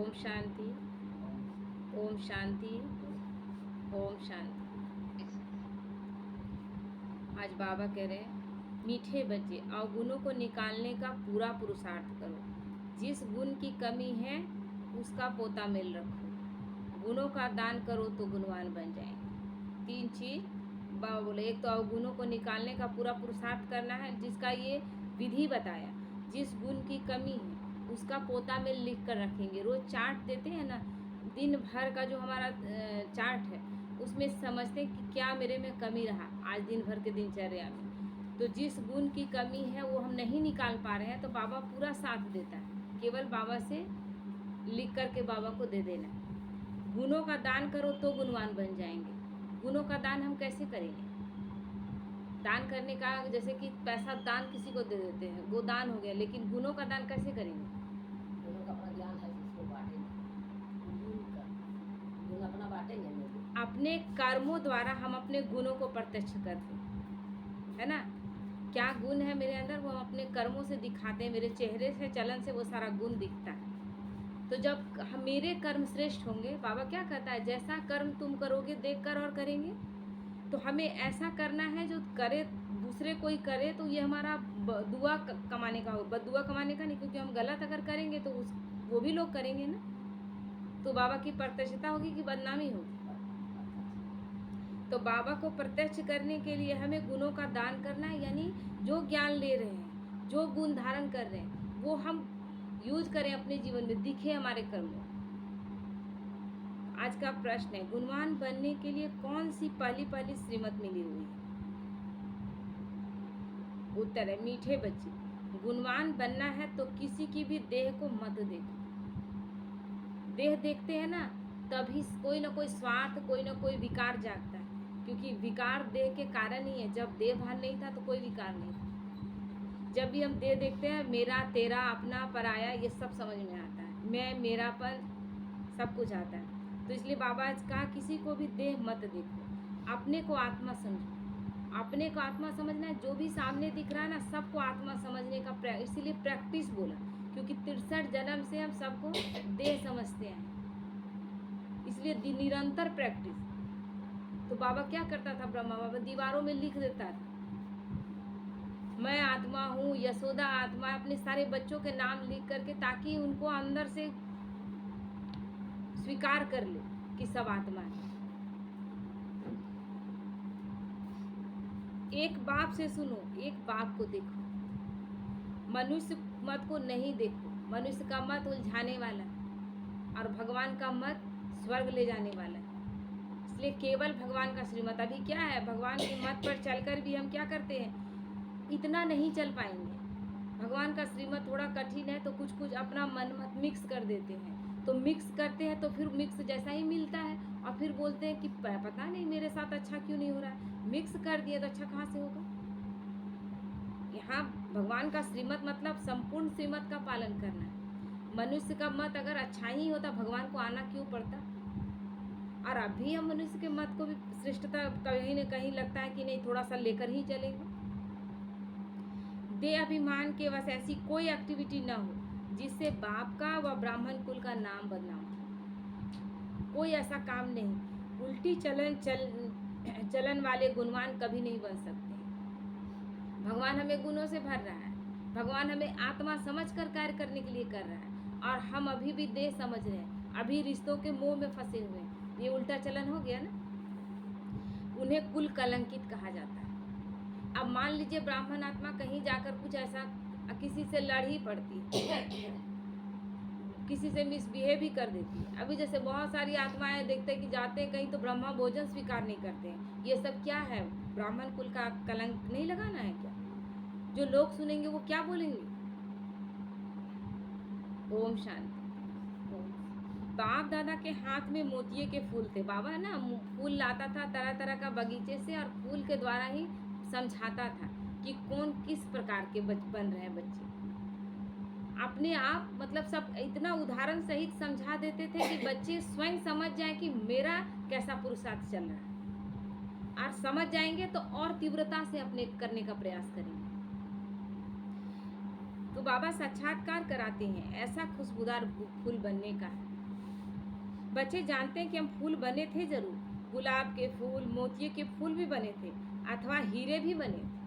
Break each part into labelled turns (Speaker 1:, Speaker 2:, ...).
Speaker 1: ओम शांति, ओम शांति, ओम शांति। आज बाबा कह रहे हैं, मीठे बच्चे अवगुणों को निकालने का पूरा पुरुषार्थ करो। जिस गुण की कमी है उसका पोता मेल रखो। गुणों का दान करो तो गुणवान बन जाएंगे। 3 चीज बाबा बोले। एक तो अवगुणों को निकालने का पूरा पुरुषार्थ करना है, जिसका ये विधि बताया। जिस गुण की कमी है उसका पोता में लिख कर रखेंगे। रोज चार्ट देते हैं ना, दिन भर का जो हमारा चार्ट है उसमें समझते हैं कि क्या मेरे में कमी रहा आज दिन भर के दिनचर्या में। तो जिस गुण की कमी है वो हम नहीं निकाल पा रहे हैं तो बाबा पूरा साथ देता है। केवल बाबा से लिख करके बाबा को दे देना। गुणों का दान करो तो गुणवान बन जाएंगे। गुणों का दान हम कैसे करेंगे? दान करने का, जैसे कि पैसा दान किसी को दे देते हैं, वो दान हो गया, लेकिन गुणों का दान कैसे करेंगे?
Speaker 2: गुणों का अपना ज्ञान है, जिसको बांटेंगे, गुण अपना बांटेंगे।
Speaker 1: अपने कर्मों द्वारा हम अपने गुणों को प्रत्यक्ष करते हैं, है ना। क्या गुण है मेरे अंदर, वो हम अपने कर्मों से दिखाते हैं। मेरे चेहरे से, चलन से वो सारा गुण दिखता है। तो जब मेरे कर्म श्रेष्ठ होंगे, बाबा क्या कहता है, जैसा कर्म तुम करोगे देख कर और करेंगे। तो हमें ऐसा करना है जो करे दूसरे कोई करे तो ये हमारा दुआ कमाने का हो। बदुआ कमाने का नहीं, क्योंकि हम गलत अगर करेंगे तो वो भी लोग करेंगे ना। तो बाबा की प्रत्यक्षता होगी कि बदनामी होगी। तो बाबा को प्रत्यक्ष करने के लिए हमें गुणों का दान करना है, यानी जो ज्ञान ले रहे हैं, जो गुण धारण कर रहे हैं, वो हम यूज करें अपने जीवन में, दिखे हमारे कर्मों। आज का प्रश्न है, गुणवान बनने के लिए कौन सी पहली पहली श्रीमत मिली हुई है? उत्तर है, मीठे बच्चे, गुणवान बनना है तो किसी की भी देह को मत देखो। देह देखते हैं ना, तभी कोई ना कोई स्वार्थ, कोई ना कोई विकार जागता है। क्योंकि विकार देह के कारण ही है। जब देह भान नहीं था तो कोई विकार नहीं था। जब भी हम देह देखते हैं, मेरा, तेरा, अपना, पराया, ये सब समझ में आता है। मैं, मेरापन, सब कुछ आता है। तो इसलिए बाबा आज कहा, किसी को भी देह मत देखो, अपने को आत्मा समझो। अपने को आत्मा समझना है। जो भी सामने दिख रहा है ना, सबको आत्मा समझने का इसीलिए प्रैक्टिस बोला, क्योंकि 63 जन्म से हम सबको देह समझते हैं, इसलिए निरंतर प्रैक्टिस। तो बाबा क्या करता था, ब्रह्मा बाबा दीवारों में लिख देता था, मैं आत्मा हूँ, यशोदा आत्मा, अपने सारे बच्चों के नाम लिख करके, ताकि उनको अंदर से स्वीकार कर ले कि सब आत्मा है। एक बाप से सुनो, एक बाप को देखो। मनुष्य मत को नहीं देखो। मनुष्य का मत उलझाने वाला है और भगवान का मत स्वर्ग ले जाने वाला है। इसलिए केवल भगवान का श्रीमत। अभी क्या है, भगवान के मत पर चलकर भी हम क्या करते हैं, इतना नहीं चल पाएंगे। भगवान का श्रीमत थोड़ा कठिन है तो कुछ कुछ अपना मन मत मिक्स कर देते हैं। तो मिक्स करते हैं तो फिर मिक्स जैसा ही मिलता है, और फिर बोलते हैं कि पता नहीं मेरे साथ अच्छा क्यों नहीं हो रहा है। मिक्स कर दिए तो अच्छा कहाँ से होगा? यहाँ भगवान का श्रीमत मतलब संपूर्ण श्रीमत का पालन करना है। मनुष्य का मत अगर अच्छा ही होता, भगवान को आना क्यों पड़ता? और अभी हम मनुष्य के मत को भी श्रेष्ठता कहीं न कहीं लगता है कि नहीं, थोड़ा सा लेकर ही चलेंगे। देह अभिमान के वश ऐसी कोई एक्टिविटी ना हो जिससे बाप का व ब्राह्मण कुल का नाम बदनाम हो। कोई ऐसा काम नहीं। उल्टी चलन वाले गुणवान कभी नहीं बन सकते। भगवान हमें गुणों से भर रहा है। भगवान हमें आत्मा समझ कर कार्य करने के लिए कर रहा है, और हम अभी भी देह समझ रहे हैं, अभी रिश्तों के मोह में फंसे हुए हैं। ये उल्टा चलन हो गया ना। उन्हें कुल कलंकित कहा जाता है। अब मान लीजिए ब्राह्मण आत्मा कहीं जाकर कुछ ऐसा किसी से लड़ ही पड़ती है, किसी से मिसबिहेव भी कर देती है। अभी जैसे बहुत सारी आत्माएं देखते हैं कि जाते हैं कहीं तो ब्रह्मा भोजन स्वीकार नहीं करते हैं। ये सब क्या है? ब्राह्मण कुल का कलंक नहीं लगाना है क्या? जो लोग सुनेंगे वो क्या बोलेंगे? ओम शांति। बाप दादा के हाथ में मोतिये के फूल थे। बाबा ना फूल लाता था तरह तरह का बगीचे से, और फूल के द्वारा ही समझाता था कि कौन किस प्रकार के बन रहे हैं बच्चे। अपने आप मतलब सब इतना उदाहरण सहित समझा देते थे कि बच्चे स्वयं समझ जाएं कि मेरा कैसा पुरुषार्थ चल रहा है, और समझ जाएंगे तो और तीव्रता से अपने करने का प्रयास करेंगे। तो बाबा साक्षात्कार कराते हैं, ऐसा खुशबूदार फूल बनने का है। बच्चे जानते हैं कि हम फूल बने थे जरूर, गुलाब के फूल, मोतिये के फूल भी बने थे, अथवा हीरे भी बने थे।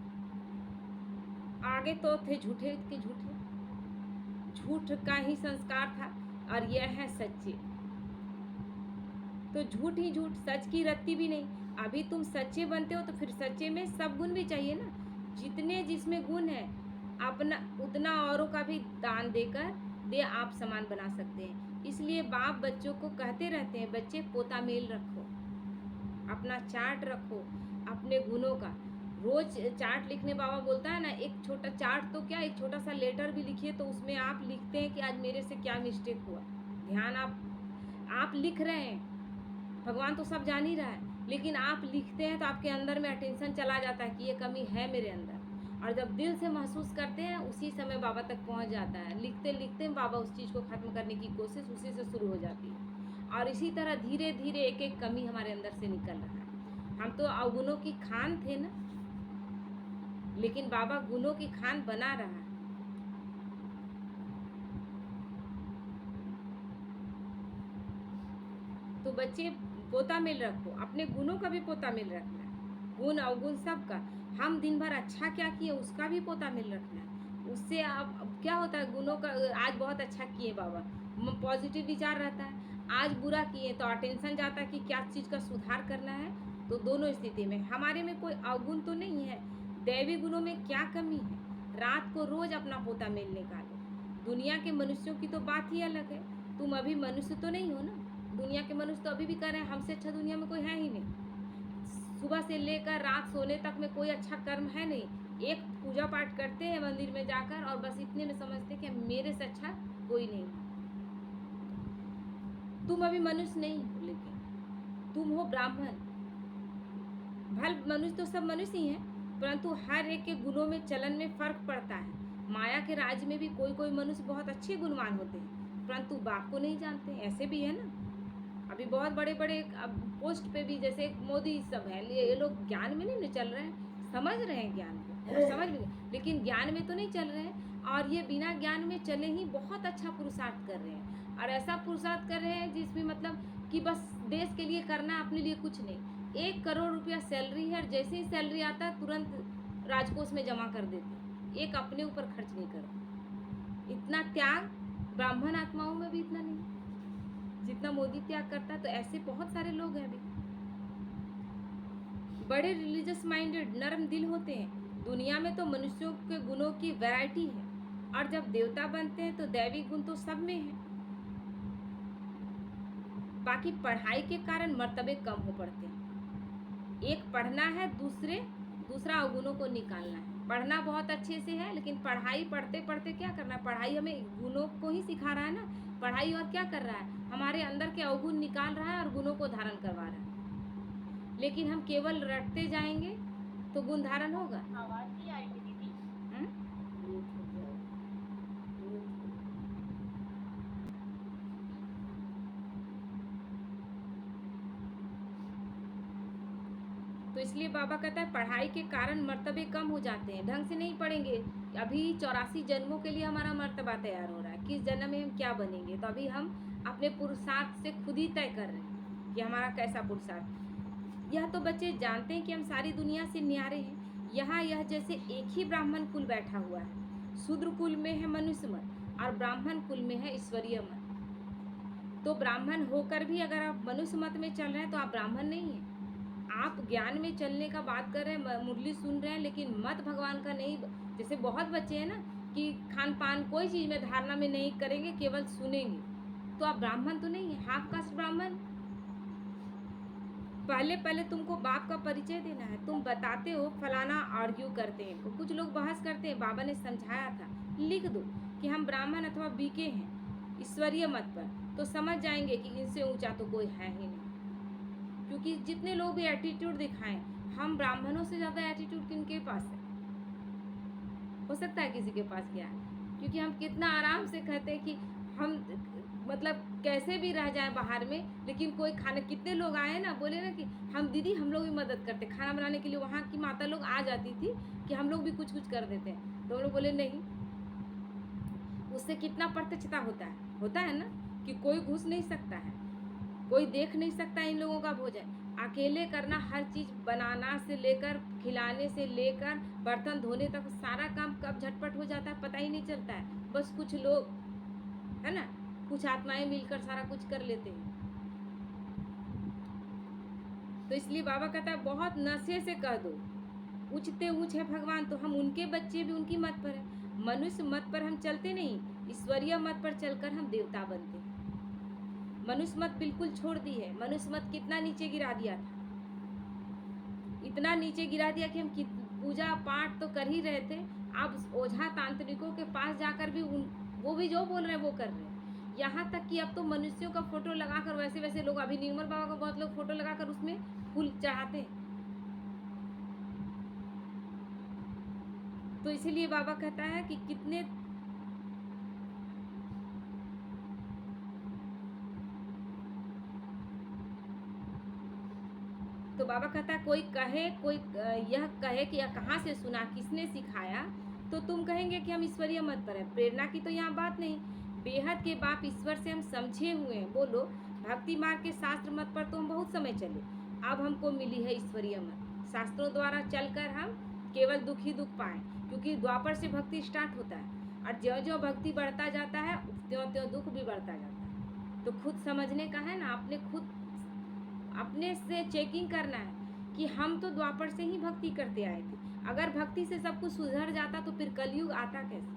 Speaker 1: आगे तो थे झूठे के झूठे, झूठ का ही संस्कार था, और यह है सच्चे। तो झूठ ही झूठ, सच की रत्ती भी नहीं। अभी तुम सच्चे बनते हो तो फिर सच्चे में सब गुण भी चाहिए ना। जितने जिसमें गुण है, अपना उतना औरों का भी दान देकर दे आप समान बना सकते हैं। इसलिए बाप बच्चों को कहते रहते हैं, बच्चे पोता मेल रखो, अपना चार्ट रखो अपने गुणों का। रोज चार्ट लिखने बाबा बोलता है ना, एक छोटा चार्ट तो क्या, एक छोटा सा लेटर भी लिखिए, तो उसमें आप लिखते हैं कि आज मेरे से क्या मिस्टेक हुआ। ध्यान आप लिख रहे हैं, भगवान तो सब जान ही रहा है, लेकिन आप लिखते हैं तो आपके अंदर में अटेंशन चला जाता है कि ये कमी है मेरे अंदर, और जब दिल से महसूस करते हैं उसी समय बाबा तक पहुंच जाता है। लिखते लिखते बाबा उस चीज़ को ख़त्म करने की कोशिश उसी से शुरू हो जाती है, और इसी तरह धीरे धीरे एक एक कमी हमारे अंदर से निकल रहा है। हम तो अवगुणों की खान थे ना, लेकिन बाबा गुणों की खान बना रहा है। तो बच्चे पोता मेल रखो, अपने गुणों का भी पोता मेल रखना है, गुण अवगुण सबका। हम दिन भर अच्छा क्या किए उसका भी पोता मेल रखना है। उससे अब क्या होता है, गुणों का, आज बहुत अच्छा किए बाबा, पॉजिटिव विचार रहता है। आज बुरा किए तो अटेंशन जाता है कि क्या चीज़ का सुधार करना है। तो दोनों स्थिति में हमारे में कोई अवगुण तो नहीं है, दैवी गुणों में क्या कमी है। रात को रोज अपना पोता मेल निकालो। दुनिया के मनुष्यों की तो बात ही अलग है, तुम अभी मनुष्य तो नहीं हो ना। दुनिया के मनुष्य तो अभी भी कर रहे हैं, हमसे अच्छा दुनिया में कोई है ही नहीं। सुबह से लेकर रात सोने तक में कोई अच्छा कर्म है नहीं। एक पूजा पाठ करते हैं मंदिर में जाकर, और बस इतने में समझते हैं कि मेरे से अच्छा कोई नहीं। तुम अभी मनुष्य नहीं हो, लेकिन तुम हो ब्राह्मण। भल मनुष्य तो सब मनुष्य ही हैं, परंतु हर एक के गुणों में चलन में फर्क पड़ता है। माया के राज्य में भी कोई कोई मनुष्य बहुत अच्छे गुणवान होते हैं, परंतु बाप को नहीं जानते, ऐसे भी है ना। अभी बहुत बड़े बड़े पोस्ट पे भी, जैसे मोदी सब है, ये लोग ज्ञान में नहीं चल रहे हैं, समझ रहे हैं ज्ञान को, समझ भी, लेकिन ज्ञान में तो नहीं चल रहे हैं। और ये बिना ज्ञान में चले ही बहुत अच्छा पुरुषार्थ कर रहे हैं, और ऐसा पुरुषार्थ कर रहे हैं जिसमें मतलब कि बस देश के लिए करना, अपने लिए कुछ नहीं। 1 करोड़ रुपया सैलरी है, और जैसे ही सैलरी आता है तुरंत राजकोष में जमा कर देते, एक अपने ऊपर खर्च नहीं करो। इतना त्याग ब्राह्मण आत्माओं में भी इतना नहीं जितना मोदी त्याग करता है। तो ऐसे बहुत सारे लोग हैं अभी, बड़े रिलीजियस माइंडेड, नरम दिल होते हैं। दुनिया में तो मनुष्यों के गुणों की वैरायटी है, और जब देवता बनते हैं तो दैवी गुण तो सब में है। बाकी पढ़ाई के कारण मर्तबे कम हो पड़ते हैं। एक पढ़ना है, दूसरा अवगुणों को निकालना है। पढ़ना बहुत अच्छे से है, लेकिन पढ़ाई पढ़ते पढ़ते क्या करना है, पढ़ाई हमें गुणों को ही सिखा रहा है ना। पढ़ाई और क्या कर रहा है, हमारे अंदर के अवगुण निकाल रहा है और गुणों को धारण करवा रहा है। लेकिन हम केवल रटते जाएंगे तो गुण धारण होगा।
Speaker 3: आवाज नहीं आ रही थी दीदी।
Speaker 1: तो इसलिए बाबा कहता है पढ़ाई के कारण मर्तबे कम हो जाते हैं। ढंग से नहीं पढ़ेंगे, अभी 84 जन्मों के लिए हमारा मर्तबा तैयार हो रहा है, किस जन्म में हम क्या बनेंगे। तो अभी हम अपने पुरुषार्थ से खुद ही तय कर रहे हैं कि हमारा कैसा पुरुषार्थ। यह तो बच्चे जानते हैं कि हम सारी दुनिया से न्यारे हैं। यहाँ यह जैसे एक ही ब्राह्मण कुल बैठा हुआ है। शूद्र कुल में है मनुष्य मत, और ब्राह्मण कुल में है ईश्वरीय मत। तो ब्राह्मण होकर भी अगर आप मनुष्य मत में चल रहे हैं तो आप ब्राह्मण नहीं हैं। आप ज्ञान में चलने का बात कर रहे हैं, मुरली सुन रहे हैं, लेकिन मत भगवान का नहीं। जैसे बहुत बच्चे हैं ना कि खान पान कोई चीज़ में धारणा में नहीं करेंगे, केवल सुनेंगे, तो आप ब्राह्मण तो नहीं है, हाफ कास्ट ब्राह्मण। पहले तुमको बाप का परिचय देना है। तुम बताते हो फलाना, आर्ग्यू करते हैं, कुछ लोग बहस करते हैं। बाबा ने समझाया था, लिख दो कि हम ब्राह्मण अथवा बीके हैं ईश्वरीय मत पर, तो समझ जाएंगे कि इनसे ऊंचा तो कोई है ही नहीं। क्योंकि जितने लोग भी एटीट्यूड दिखाएं, हम ब्राह्मणों से ज़्यादा एटीट्यूड किनके पास है? हो सकता है किसी के पास क्या है, क्योंकि हम कितना आराम से कहते हैं कि हम मतलब कैसे भी रह जाए बाहर में, लेकिन कोई खाने, कितने लोग आए ना, बोले ना कि हम दीदी हम लोग भी मदद करते खाना बनाने के लिए। वहाँ की माता लोग आ जाती थी कि हम लोग भी कुछ कुछ कर देते हैं, तो हम लोग बोले नहीं, उससे कितना प्रत्यक्षता होता है ना, कि कोई घुस नहीं सकता है, कोई देख नहीं सकता इन लोगों का भोजन। अकेले करना, हर चीज़ बनाना से लेकर खिलाने से लेकर बर्तन धोने तक सारा काम कब झटपट हो जाता है पता ही नहीं चलता है। बस कुछ लोग है ना, कुछ आत्माएं मिलकर सारा कुछ कर लेते हैं। तो इसलिए बाबा कहता है बहुत नशे से कह दो, ऊंचते ऊंच है भगवान, तो हम उनके बच्चे भी उनकी मत पर है। मनुष्य मत पर हम चलते नहीं, ईश्वरीय मत पर चलकर हम देवता बनते हैं। मनुष्य मत बिल्कुल छोड़ दी है। मनुष्य मत कितना नीचे गिरा दिया था, इतना नीचे गिरा दिया कि हम पूजा पाठ तो कर ही रहे थे, अब ओझा तांत्रिकों के पास जाकर भी वो भी जो बोल रहे हैं वो कर रहे हैं। यहाँ तक कि अब तो मनुष्यों का फोटो लगाकर वैसे वैसे लोग, अभी निर्मल बाबा का बहुत लोग फोटो लगाकर उसमें फूल चढ़ाते हैं। तो इसीलिए बाबा कहता है कि कितने तो बाबा कहता है कोई यह कहे कि यह कहाँ से सुना, किसने सिखाया, तो तुम कहेंगे कि हम ईश्वरीय मत पर है। प्रेरणा की तो यहाँ बात नहीं, बेहद के बाप ईश्वर से हम समझे हुए हैं। बोलो, भक्ति मार्ग के शास्त्र मत पर तो हम बहुत समय चले, अब हमको मिली है ईश्वरीय मत। शास्त्रों द्वारा चलकर हम केवल दुख ही दुख पाए, क्योंकि द्वापर से भक्ति स्टार्ट होता है, और ज्यों ज्यों भक्ति बढ़ता जाता है त्यों त्यों दुख भी बढ़ता जाता है। तो खुद समझने का है ना, अपने से चेकिंग करना है कि हम तो द्वापर से ही भक्ति करते आए थे। अगर भक्ति से सब कुछ सुधर जाता तो फिर कलयुग आता कैसे,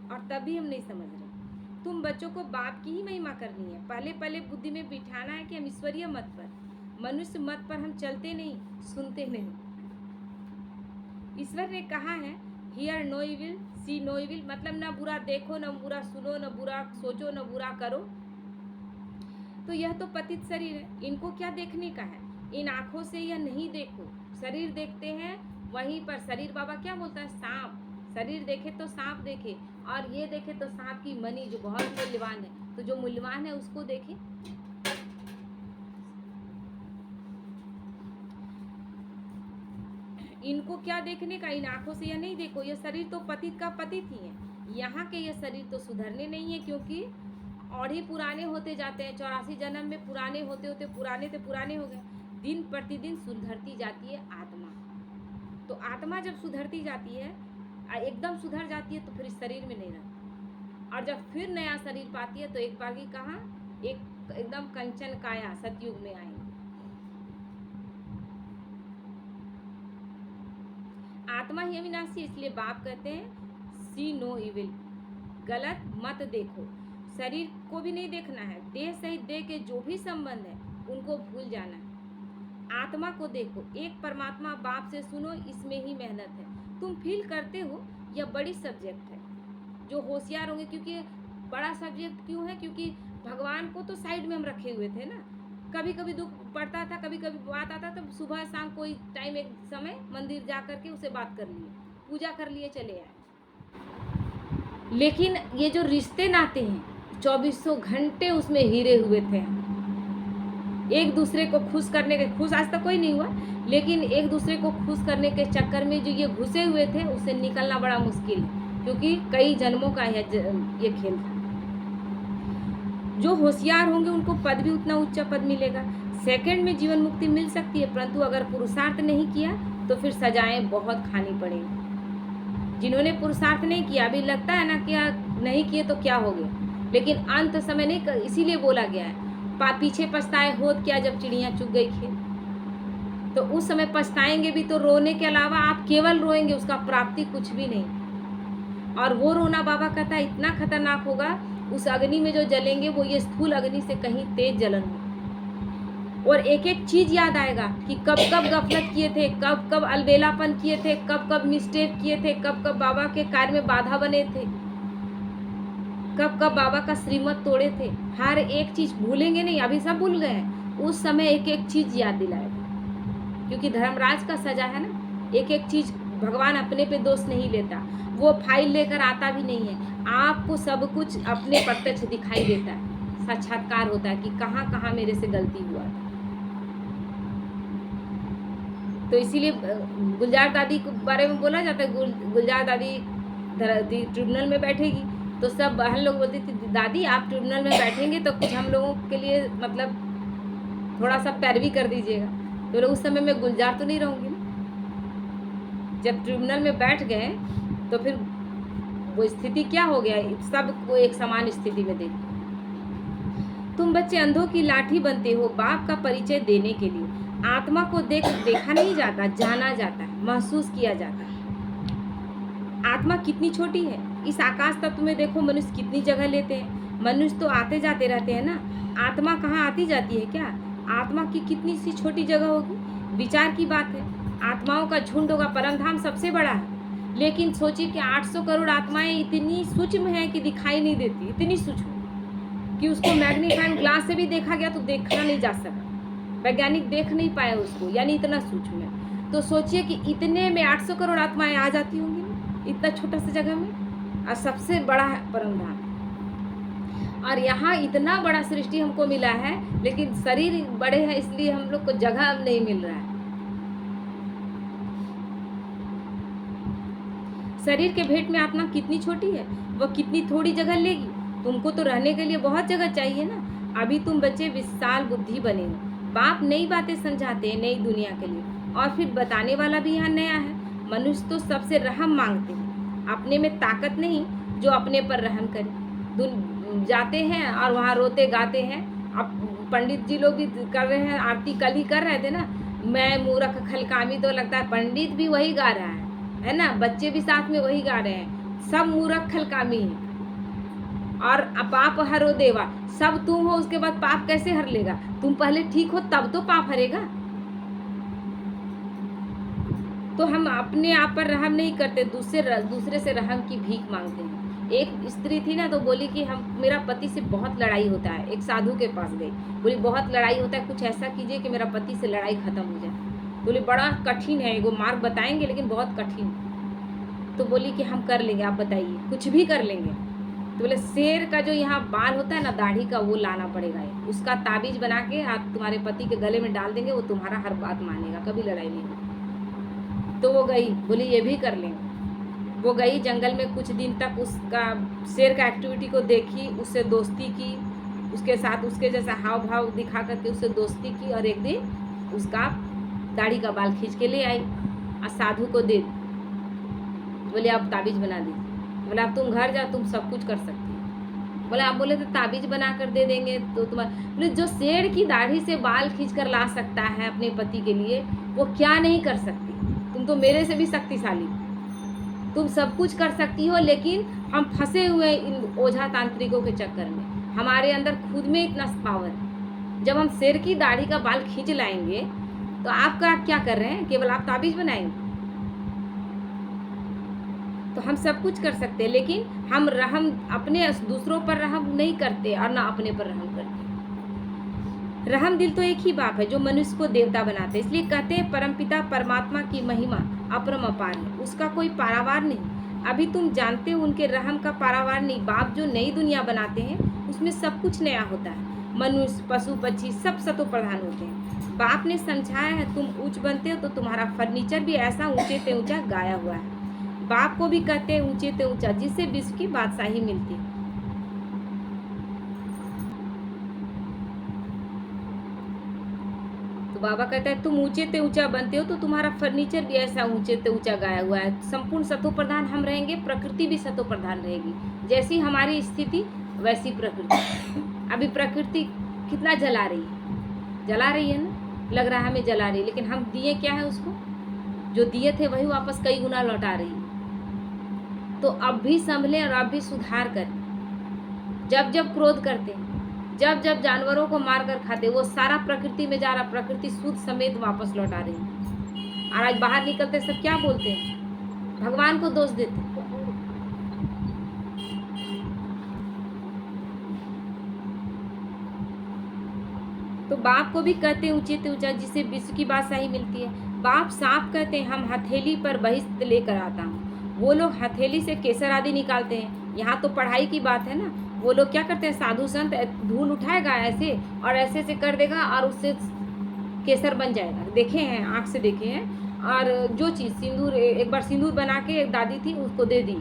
Speaker 1: और तभी हम नहीं समझ रहे। तुम बच्चों को बाप की ही महिमा करनी है। पहले पहले बुद्धि में बिठाना है कि हम ईश्वरीय मत पर, मनुष्य मत पर हम चलते नहीं, सुनते नहीं। ईश्वर ने कहा है hear no evil see no evil, मतलब ना बुरा देखो, न बुरा सुनो, न बुरा सोचो, न बुरा करो। तो यह तो पतित शरीर है, इनको क्या देखने का है? इन आँखों से यह नहीं देखो। शरीर देखते हैं वहीं पर शरीर, बाबा क्या बोलता है, सांप। शरीर देखे तो सांप देखे, और ये देखे तो सांप की मणि जो बहुत मूल्यवान है, तो जो मूल्यवान है उसको देखे। इनको क्या देखने का, इन आँखों से यह नहीं देखो। यह शरीर तो पतित का पतित ही है। यहाँ के यह शरीर तो सुधरने नहीं है, क्योंकि और ही पुराने होते जाते हैं। 84 जन्म में पुराने होते होते पुराने हो गए। दिन प्रतिदिन सुधरती जाती है आत्मा। तो आत्मा जब सुधरती जाती है, एकदम सुधर जाती है, तो फिर इस शरीर में नहीं रहती। और जब फिर नया शरीर पाती है तो एक बार की कहाँ, एकदम कंचन काया सतयुग में आएंगे। आत्मा ही अविनाशी, इसलिए बाप कहते हैं सी नो इविल, गलत मत देखो। शरीर को भी नहीं देखना है, देह सहित देह के जो भी संबंध है उनको भूल जाना है। आत्मा को देखो, एक परमात्मा बाप से सुनो, इसमें ही मेहनत है। तुम फील करते हो यह बड़ी सब्जेक्ट है। जो होशियार होंगे, क्योंकि बड़ा सब्जेक्ट क्यों है, क्योंकि भगवान को तो साइड में हम रखे हुए थे ना। कभी कभी दुख पड़ता था, कभी कभी बात आता, तो सुबह शाम कोई टाइम एक समय मंदिर जा करके उसे बात कर लिए, पूजा कर लिए, चले आए। लेकिन ये जो रिश्ते नाते हैं 2400 घंटे उसमें हीरे हुए थे। एक दूसरे को खुश करने के, खुश आज तक कोई नहीं हुआ, लेकिन एक दूसरे को खुश करने के चक्कर में जो ये घुसे हुए थे उससे निकलना बड़ा मुश्किल है, क्योंकि कई जन्मों का ये खेल था। जो होशियार होंगे उनको पद भी उतना ऊंचा पद मिलेगा। सेकंड में जीवन मुक्ति मिल सकती है, परंतु अगर पुरुषार्थ नहीं किया तो फिर सजाएं बहुत खानी पड़ेगी। जिन्होंने पुरुषार्थ नहीं किया, अभी लगता है ना कि नहीं किए तो क्या हो गया, लेकिन अंत समय नहीं, इसीलिए बोला गया है पीछे पछताए होत क्या जब चिड़िया चुग गई खेत। तो उस समय पछताएंगे भी तो रोने के अलावा आप केवल रोएंगे, उसका प्राप्ति कुछ भी नहीं। और वो रोना बाबा कहता है इतना खतरनाक होगा, उस अग्नि में जो जलेंगे वो ये स्थूल अग्नि से कहीं तेज जलन हो। और एक एक चीज याद आएगा कि कब कब गफलत किए थे, कब कब अलबेलापन किए थे, कब कब मिस्टेक किए थे, कब कब बाबा के कार्य में बाधा बने थे, कब कब बाबा का श्रीमत तोड़े थे। हर एक चीज भूलेंगे नहीं, अभी सब भूल गए हैं, उस समय एक एक चीज याद दिलाएगा। क्योंकि धर्मराज का सजा है ना, एक एक चीज भगवान अपने पे दोष नहीं लेता, वो फाइल लेकर आता भी नहीं है, आपको सब कुछ अपने प्रत्यक्ष दिखाई देता है, साक्षात्कार होता है कि कहाँ कहाँ मेरे से गलती हुआ था। तो इसीलिए गुलजार दादी के बारे में बोला जाता है, गुलजार दादी ट्रिब्यूनल में बैठेगी तो सब बहन लोग बोलती थी दादी आप ट्रिब्यूनल में बैठेंगे तो कुछ हम लोगों के लिए मतलब थोड़ा सा पैरवी कर दीजिएगा। तो लोग उस समय मैं गुलजार तो नहीं रहूँगी ना। जब ट्रिब्यूनल में बैठ गए तो फिर वो स्थिति क्या हो गया, सबको एक समान स्थिति में देखा। तुम बच्चे अंधों की लाठी बनते हो बाप का परिचय देने के लिए। आत्मा को देखा नहीं जाता, जाना जाता है, महसूस किया जाता है। आत्मा कितनी छोटी है। इस आकाश तत्व में देखो मनुष्य कितनी जगह लेते हैं। मनुष्य तो आते जाते रहते हैं ना, आत्मा कहाँ आती जाती है क्या? आत्मा की कितनी सी छोटी जगह होगी। विचार की बात है, आत्माओं का झुंड होगा, परमधाम सबसे बड़ा है। लेकिन सोचिए कि 800 करोड़ आत्माएं इतनी सूक्ष्म हैं कि दिखाई नहीं देती, इतनी सूक्ष्म कि उसको मैग्नीफाइंग ग्लास से भी देखा गया तो देखा नहीं जा सका, वैज्ञानिक देख नहीं पाए उसको, यानी इतना सूक्ष्म है। तो सोचिए कि इतने में 800 करोड़ आत्माएं आ जाती होंगी ना, इतना छोटा सा जगह में, और सबसे बड़ा है परमधाम। और यहाँ इतना बड़ा सृष्टि हमको मिला है, लेकिन शरीर बड़े हैं इसलिए हम लोग को जगह अब नहीं मिल रहा है। शरीर के भेंट में आत्मा कितनी छोटी है, वह कितनी थोड़ी जगह लेगी। तुमको तो रहने के लिए बहुत जगह चाहिए ना। अभी तुम बच्चे विशाल बुद्धि बने हो। बाप नई बातें समझाते हैं नई दुनिया के लिए, और फिर बताने वाला भी यहाँ नया है। मनुष्य तो सबसे रहम मांगते हैं, अपने में ताकत नहीं जो अपने पर रहम करे। जाते हैं और वहाँ रोते गाते हैं। अब पंडित जी लोग भी कर रहे हैं, आरती कल ही कर रहे थे ना, मैं मूर्ख खलकामी, तो लगता है पंडित भी वही गा रहा है ना, बच्चे भी साथ में वही गा रहे हैं। सब मूर्ख खलकामी है। और पाप हरो देवा, सब तुम हो, उसके बाद पाप कैसे हर लेगा? तुम पहले ठीक हो तब तो पाप हरेगा। तो हम अपने आप पर रहम नहीं करते, दूसरे से रहम की भीख मांगते हैं। एक स्त्री थी ना, तो बोली कि मेरा पति से बहुत लड़ाई होता है। एक साधु के पास गई, बोली बहुत लड़ाई होता है, कुछ ऐसा कीजिए कि मेरा पति से लड़ाई खत्म हो जाए। बोली बड़ा कठिन है, वो मार्ग बताएंगे लेकिन बहुत कठिन। तो बोली कि हम कर लेंगे, आप बताइए, कुछ भी कर लेंगे। तो बोले शेर का जो यहाँ बाल होता है ना, दाढ़ी का, वो लाना पड़ेगा, उसका ताबीज बना के आप तुम्हारे पति के गले में डाल देंगे, वो तुम्हारा हर बात मानेगा, कभी लड़ाई नहीं होगी। तो वो गई, बोली ये भी कर लेंगे। वो गई जंगल में, कुछ दिन तक उसका शेर का एक्टिविटी को देखी, उससे दोस्ती की, उसके साथ उसके जैसा हाव भाव दिखा करके उससे दोस्ती की, और एक दिन उसका दाढ़ी का बाल खींच के ले आई और साधु को दे दी। बोले आप ताबीज बना दीजिए। बोले अब तुम घर जाओ, तुम सब कुछ कर सकती हो। बोले आप बोले तो ताबीज बना कर दे देंगे तो तुम्हारे। बोले जो शेर की दाढ़ी से बाल खींच कर ला सकता है अपने पति के लिए, वो क्या नहीं कर सकती? तुम तो मेरे से भी शक्तिशाली, तुम सब कुछ कर सकती हो। लेकिन हम फंसे हुए इन ओझा तांत्रिकों के चक्कर में, हमारे अंदर खुद में इतना पावर है। जब हम शेर की दाढ़ी का बाल खींच लाएंगे तो आपका क्या कर रहे हैं? केवल आप ताबीज बनाएंगे। तो हम सब कुछ कर सकते हैं, लेकिन हम रहम अपने दूसरों पर रहम नहीं करते और ना अपने पर रहम करते। रहम दिल तो एक ही बाप है जो मनुष्य को देवता बनाते। इसलिए कहते हैं परमपिता परमात्मा की महिमा अपरम अपार है, उसका कोई पारावार नहीं। अभी तुम जानते हो उनके रहम का पारावार नहीं। बाप जो नई दुनिया बनाते हैं उसमें सब कुछ नया होता है। मनुष्य, पशु, पक्षी सब सतो प्रधान होते हैं। बाप ने समझाया है तुम ऊंच बनते हो तो तुम्हारा फर्नीचर भी ऐसा ऊंचे से ऊंचा गाया हुआ है। बाप को भी कहते हैं ऊंचे से ऊंचा, जिससे विश्व की बादशाही मिलती है। तो बाबा कहता है तुम ऊंचे से ऊंचा बनते हो तो तुम्हारा फर्नीचर भी ऐसा ऊंचे से ऊंचा गाया हुआ है। संपूर्ण सतो प्रधान हम रहेंगे, प्रकृति भी सतो प्रधान रहेगी। जैसी हमारी स्थिति वैसी प्रकृति। अभी प्रकृति कितना जला रही है, जला रही है ना, लग रहा है हमें जला रही है, लेकिन हम दिए क्या है उसको? जो दिए थे वही वापस कई गुना लौटा रही है। तो अब भी संभले और अब भी सुधार करें। जब जब क्रोध करते हैं, जब जब जानवरों को मार कर खाते, वो सारा प्रकृति में जा रहा, प्रकृति सूद समेत वापस लौटा रही है। और आज बाहर निकलते सब क्या बोलते हैं? भगवान को दोष देते हैं। तो बाप को भी कहते हैं ऊंचे से ऊंचा, जिससे विश्व की बादशाही मिलती है। बाप साफ कहते हैं हम हथेली पर बहिष्ठ लेकर आता हूँ। वो लोग हथेली से केसर आदि निकालते हैं। यहाँ तो पढ़ाई की बात है ना। वो लोग क्या करते हैं? साधु संत धूल उठाएगा ऐसे और ऐसे से कर देगा और उससे केसर बन जाएगा। देखे हैं, आँख से देखे हैं। और जो चीज़ सिंदूर, एक बार सिंदूर बना के एक दादी थी उसको दे दी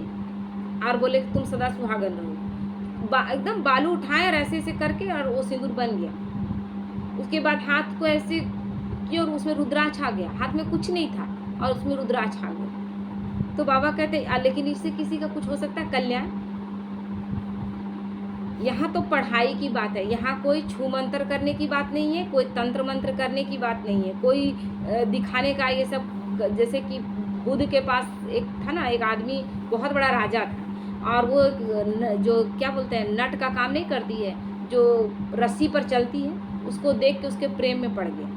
Speaker 1: और बोले तुम सदा सुहागन रहो। एकदम बालू उठाए और ऐसे ऐसे करके और वो सिंदूर बन गया। उसके बाद हाथ को ऐसे किया और उसमें रुद्राक्ष आ गया। हाथ में कुछ नहीं था और उसमें रुद्राक्ष आ गया। तो बाबा कहते लेकिन इससे किसी का कुछ हो सकता है कल्याण? यहाँ तो पढ़ाई की बात है, यहाँ कोई छू मंत्र करने की बात नहीं है, कोई तंत्र मंत्र करने की बात नहीं है, कोई दिखाने का ये सब। जैसे कि बुद्ध के पास एक था ना, एक आदमी बहुत बड़ा राजा था और वो जो क्या बोलते हैं नट का काम नहीं करती है, जो रस्सी पर चलती है, उसको देख के उसके प्रेम में पड़ गया।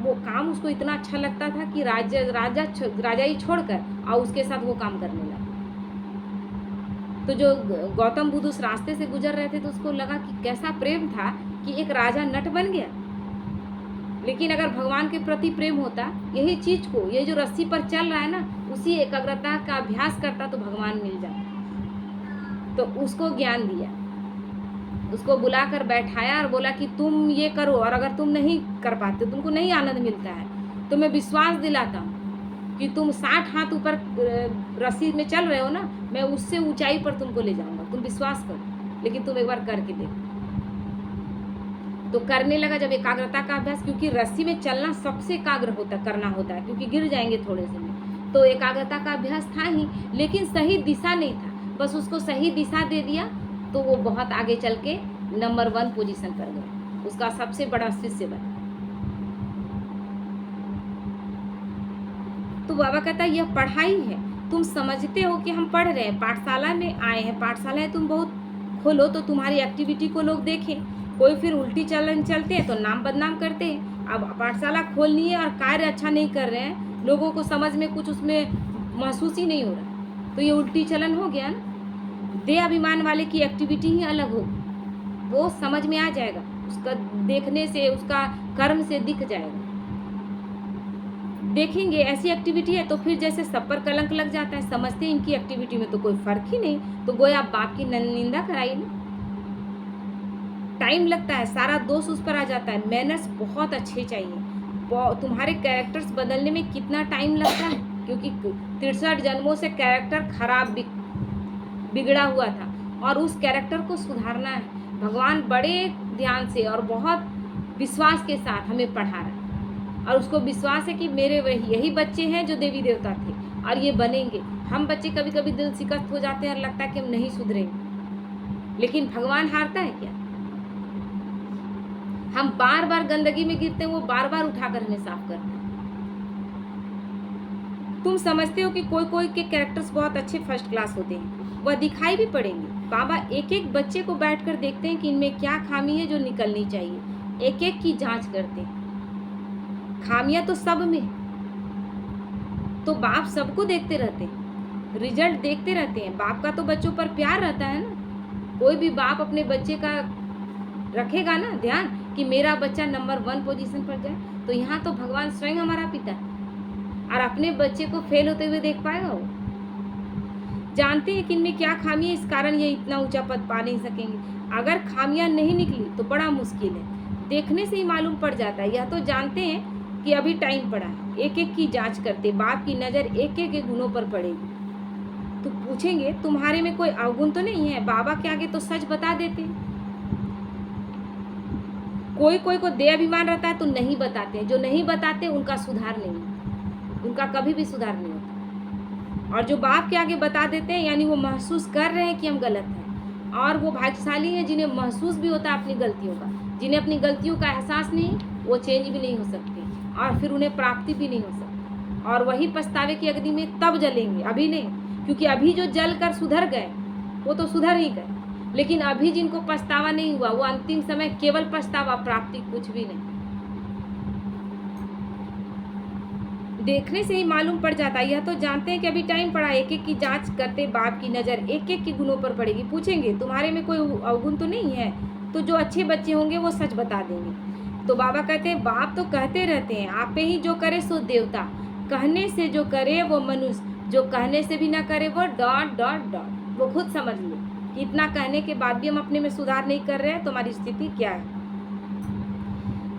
Speaker 1: वो काम उसको इतना अच्छा लगता था कि राजा ही छोड़कर और उसके साथ वो काम करने लगा। तो जो गौतम बुद्ध उस रास्ते से गुजर रहे थे तो उसको लगा कि कैसा प्रेम था कि एक राजा नट बन गया। लेकिन अगर भगवान के प्रति प्रेम होता, यही चीज को, ये जो रस्सी पर चल रहा है ना, उसी एकाग्रता का अभ्यास करता तो भगवान मिल जाता। तो उसको ज्ञान दिया, उसको बुलाकर बैठाया और बोला कि तुम ये करो, और अगर तुम नहीं कर पाते, तुमको नहीं आनंद मिलता है, तो मैं विश्वास दिलाता हूँ कि तुम 60 हाथ ऊपर रस्सी में चल रहे हो ना, मैं उससे ऊंचाई पर तुमको ले जाऊंगा, तुम विश्वास करो, लेकिन तुम एक बार करके देखो। तो करने लगा जब एकाग्रता का अभ्यास, क्योंकि रस्सी में चलना सबसे एकाग्र करना होता है, क्योंकि गिर जाएंगे थोड़े से में। तो एकाग्रता का अभ्यास था ही, लेकिन सही दिशा नहीं था, बस उसको सही दिशा दे दिया तो वो बहुत आगे चल के नंबर 1 पोजीशन पर गया, उसका सबसे बड़ा शिष्य बना। तो बाबा कहता है यह पढ़ाई है, तुम समझते हो कि हम पढ़ रहे हैं, पाठशाला में आए हैं, पाठशाला तुम बहुत खोलो तो तुम्हारी एक्टिविटी को लोग देखें। कोई फिर उल्टी चलन चलते हैं तो नाम बदनाम करते हैं। अब पाठशाला खोलनी है और कार्य अच्छा नहीं कर रहे हैं, लोगों को समझ में कुछ उसमें महसूस ही नहीं हो रहा, तो ये उल्टी चलन हो गया ना। देह अभिमान वाले की एक्टिविटी ही अलग होगी, वो समझ में आ जाएगा, उसका देखने से, उसका कर्म से दिख जाएगा। देखेंगे ऐसी एक्टिविटी है तो फिर जैसे सब पर कलंक लग जाता है, समझते हैं इनकी एक्टिविटी में तो कोई फर्क ही नहीं, तो गोया बाप की निंदा कराई ना। टाइम लगता है, सारा दोष उस पर आ जाता है। मैनर्स बहुत अच्छे चाहिए। तुम्हारे कैरेक्टर्स बदलने में कितना टाइम लगता है, क्योंकि 63 जन्मों से कैरेक्टर खराब बिगड़ा हुआ था और उस कैरेक्टर को सुधारना है। भगवान बड़े ध्यान से और बहुत विश्वास के साथ हमें पढ़ा रहा है, और उसको विश्वास है कि मेरे यही बच्चे हैं जो देवी देवता थे और ये बनेंगे। हम बच्चे कभी कभी दिल शिकस्त हो जाते हैं और लगता है कि हम नहीं सुधरेंगे, लेकिन भगवान हारता है क्या? हम बार बार गंदगी में गिरते हैं, वो बार बार उठाकर हमें साफ करते हैं। तुम समझते हो कि कोई कोई के कैरेक्टर्स बहुत अच्छे फर्स्ट क्लास होते हैं, वह दिखाई भी पड़ेंगे। बाबा एक एक बच्चे को बैठकर देखते हैं कि इनमें क्या खामी है जो निकलनी चाहिए, एक एक की जांच करते हैं। खामियां तो सब में, तो बाप सबको देखते रहते हैं, रिजल्ट देखते रहते हैं। बाप का तो बच्चों पर प्यार रहता है ना। कोई भी बाप अपने बच्चे का रखेगा ना ध्यान कि मेरा बच्चा नंबर 1 पोजीशन पर जाए, तो यहाँ तो भगवान स्वयं हमारा पिता है और अपने बच्चे को फेल होते हुए देख पाएगा। वो जानते हैं कि इनमें क्या खामी है, इस कारण ये इतना ऊंचा पद पा नहीं सकेंगे। अगर खामियां नहीं निकली तो बड़ा मुश्किल है, देखने से ही मालूम पड़ जाता है। यह तो जानते हैं कि अभी टाइम पड़ा है, एक एक की जांच करते, बाप की नज़र एक एक के गुणों पर पड़ेगी। तो पूछेंगे तुम्हारे में कोई अवगुण तो नहीं है? बाबा के आगे तो सच बता देते। कोई कोई को देह अभिमान रहता है तो नहीं बताते हैं, जो नहीं बताते उनका सुधार नहीं, उनका कभी भी सुधार नहीं होता। और जो बाप के आगे बता देते हैं यानी वो महसूस कर रहे हैं कि हम गलत हैं, और वो भाग्यशाली हैं जिन्हें महसूस भी होता है अपनी गलतियों का। जिन्हें अपनी गलतियों का एहसास नहीं, वो चेंज भी नहीं हो सकते और फिर उन्हें प्राप्ति भी नहीं हो सकती, और वही पछतावे की अग्नि में तब जलेंगे, अभी नहीं। क्योंकि अभी जो जल कर सुधर गए वो तो सुधर ही गए, लेकिन अभी जिनको पछतावा नहीं हुआ वो अंतिम समय केवल पछतावा, प्राप्ति कुछ भी नहीं। देखने से ही मालूम पड़ जाता है। यह तो जानते हैं कि अभी टाइम पड़ा, एक एक की जांच करते, बाप की नज़र एक एक के गुणों पर पड़ेगी। पूछेंगे तुम्हारे में कोई अवगुण तो नहीं है? तो जो अच्छे बच्चे होंगे वो सच बता देंगे। तो बाबा कहते हैं बाप तो कहते रहते हैं, आप ही जो करे सो देवता, कहने से जो करे वो मनुष्य, जो कहने से भी ना करे वो ... वो खुद समझ लो कि इतना कहने के बाद भी हम अपने में सुधार नहीं कर रहे हैं तो हमारी स्थिति क्या है।